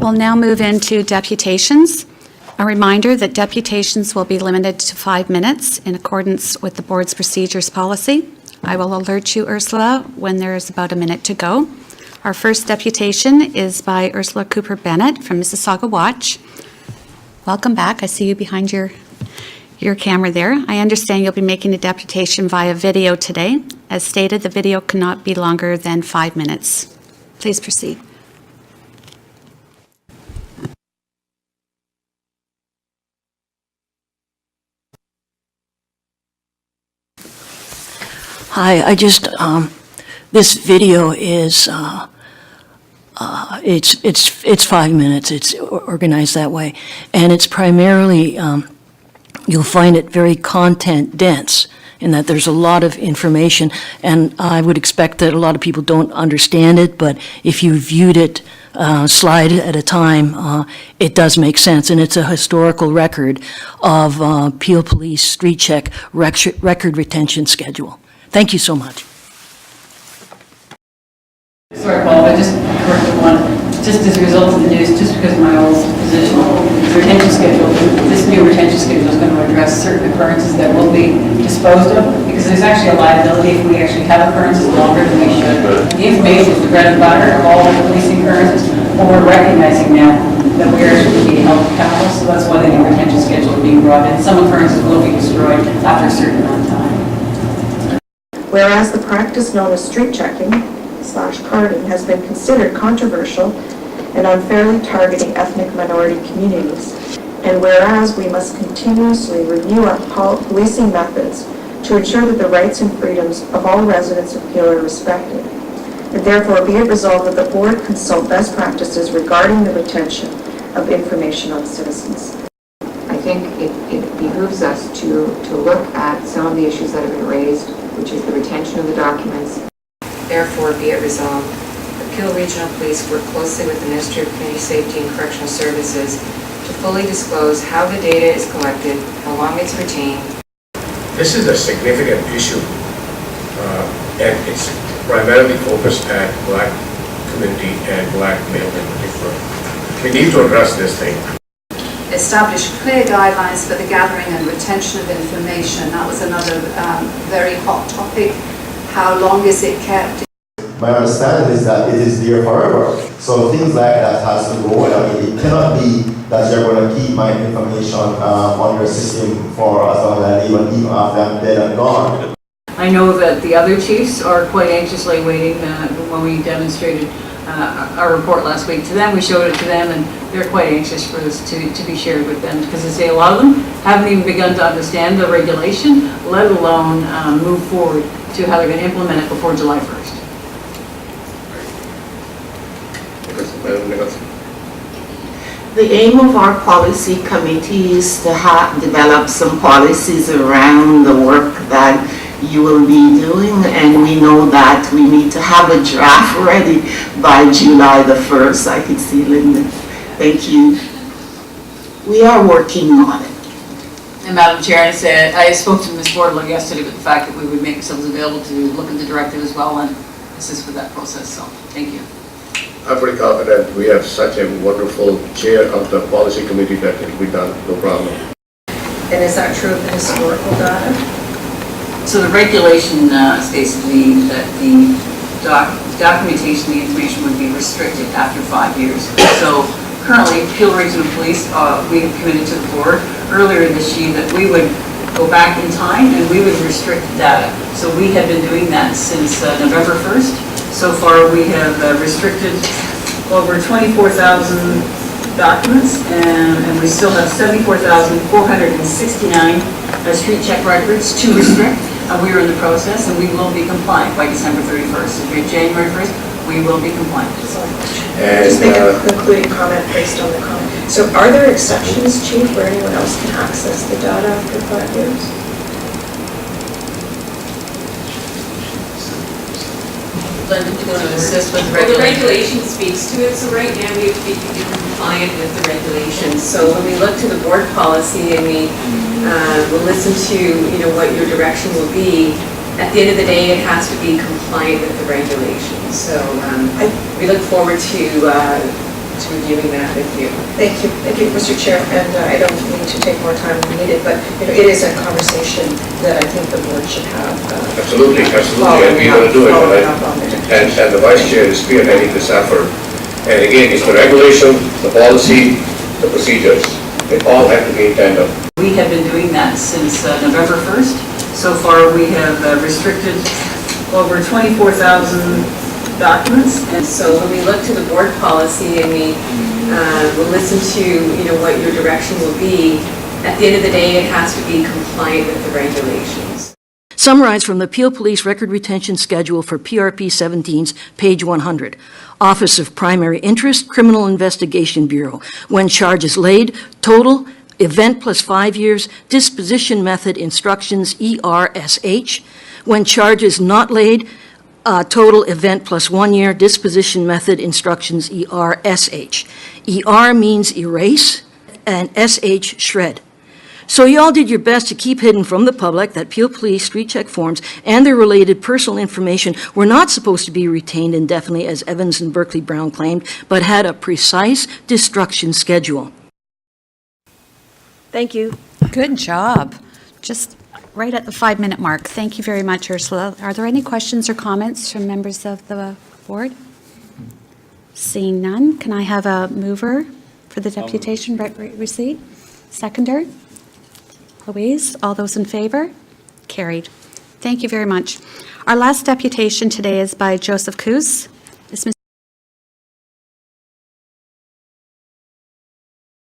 We'll now move into deputations. A reminder that deputations will be limited to 5 minutes in accordance with the board's procedures policy. I will alert you, Ursula, when there is about a minute to go. Our first deputation is by Ursula Cooper-Bennett from Mississauga Watch. Welcome back. I see you behind your camera there. I understand you'll be making a deputation via video today. As stated, the video cannot be longer than 5 minutes. Please proceed. Hi, this video is, it's 5 minutes, it's organized that way, and it's primarily, you'll find it very content dense, in that there's a lot of information, and I would expect that a lot of people don't understand it, but if you viewed it slide at a time, it does make sense, and it's a historical record of Peel Police Street Check record retention schedule. Thank you so much. Sorry, Paul, but just corrected one. Just as a result of the news, just because of my old position, retention schedule, this new retention schedule is going to address certain occurrences that will be disposed of, because there's actually a liability if we actually have occurrences longer than we should. The information is the bread and butter of all the policing occurrences, but we're recognizing now that we are being held accountable, so that's why the new retention schedule is being brought in. Some occurrences will be destroyed after a certain amount of time. Whereas the practice known as street checking/carding has been considered controversial and unfairly targeting ethnic minority communities, and whereas we must continuously review our policing methods to ensure that the rights and freedoms of all residents of Peel are respected, and therefore be it resolved that the board consult best practices regarding the retention of information on citizens. I think it behooves us to look at some of the issues that have been raised, which is the retention of the documents. Therefore, be it resolved, the Peel Regional Police work closely with the Ministry of Community Safety and Correctional Services to fully disclose how the data is collected, how long it's retained. This is a significant issue, and it's primarily focused at Black community and Black males in particular. We need to address this thing. Establish clear guidelines for the gathering and retention of information. That was another very hot topic. How long is it kept? My understanding is that it is there forever. So things like that has to go away. I mean, it cannot be that you're going to keep my information on your system for as long as I live, even after I'm dead and gone. I know that the other chiefs are quite anxiously waiting when we demonstrated our report last week to them. We showed it to them, and they're quite anxious for this to be shared with them, because they say a lot of them haven't even begun to understand the regulation, let alone move forward to how they're going to implement it before July 1st. The aim of our policy committee is to develop some policies around the work that you will be doing, and we know that we need to have a draft ready by July the 1st. I can see Linda. Thank you. We are working on it. And Madam Chair, I spoke to Ms. Bordlow yesterday with the fact that we would make ourselves available to look at the directive as well and assist with that process, so thank you. I'm pretty confident we have such a wonderful chair of the policy committee that it will be done, no problem. And is that true of the historical data? So the regulation states that the documentation, the information would be restricted after 5 years. So currently, Peel Regional Police, we have committed to the board earlier this year that we would go back in time and we would restrict data. So we have been doing that since November 1st. So far, we have restricted over 24,000 documents, and we still have 74,469 street check records to restrict. We are in the process, and we will be compliant by December 31st. If you're January 1st, we will be compliant. Just make a concluding comment based on the comment. So are there exceptions, Chief, where anyone else can access the data after 5 years? Linda, do you want to assist with the regulation? regulation? Well, the regulation speaks to it, so right now we have to be compliant with the regulations. So when we look to the board policy and we will listen to what your direction will be, at the end of the day it has to be compliant with the regulations. So we look forward to to reviewing that with you. Thank you, Mr. Chair, and I don't mean to take more time than needed, but it is a conversation that I think the board should have. Absolutely, and we're going to do it. Following up on it. And the vice chair is spearheading this effort. And again, it's the regulation, the policy, the procedures. They all have to be in tandem. We have been doing that since November 1st. So far, we have restricted over 24,000 documents. And so when we look to the board policy and we will listen to, what your direction will be, at the end of the day, it has to be compliant with the regulations. Summarized from the Peel Police Record Retention Schedule for PRP 17's page 100. Office of Primary Interest, Criminal Investigation Bureau. When charges laid, total, event plus 5 years, disposition method instructions, ERSH. When charges not laid, total, event plus 1 year, disposition method instructions, ERSH. ER means erase, and SH, shred. So you all did your best to keep hidden from the public that Peel Police street check forms and their related personal information were not supposed to be retained indefinitely as Evans and Berkeley Brown claimed, but had a precise destruction schedule. Thank you. Good job. Just right at the 5-minute mark. Thank you very much, Ursula. Are there any questions or comments from members of the board? Seeing none, can I have a mover for the deputation receipt? Seconder? Louise, all those in favor? Carried. Thank you very much. Our last deputation today is by Joseph Coos.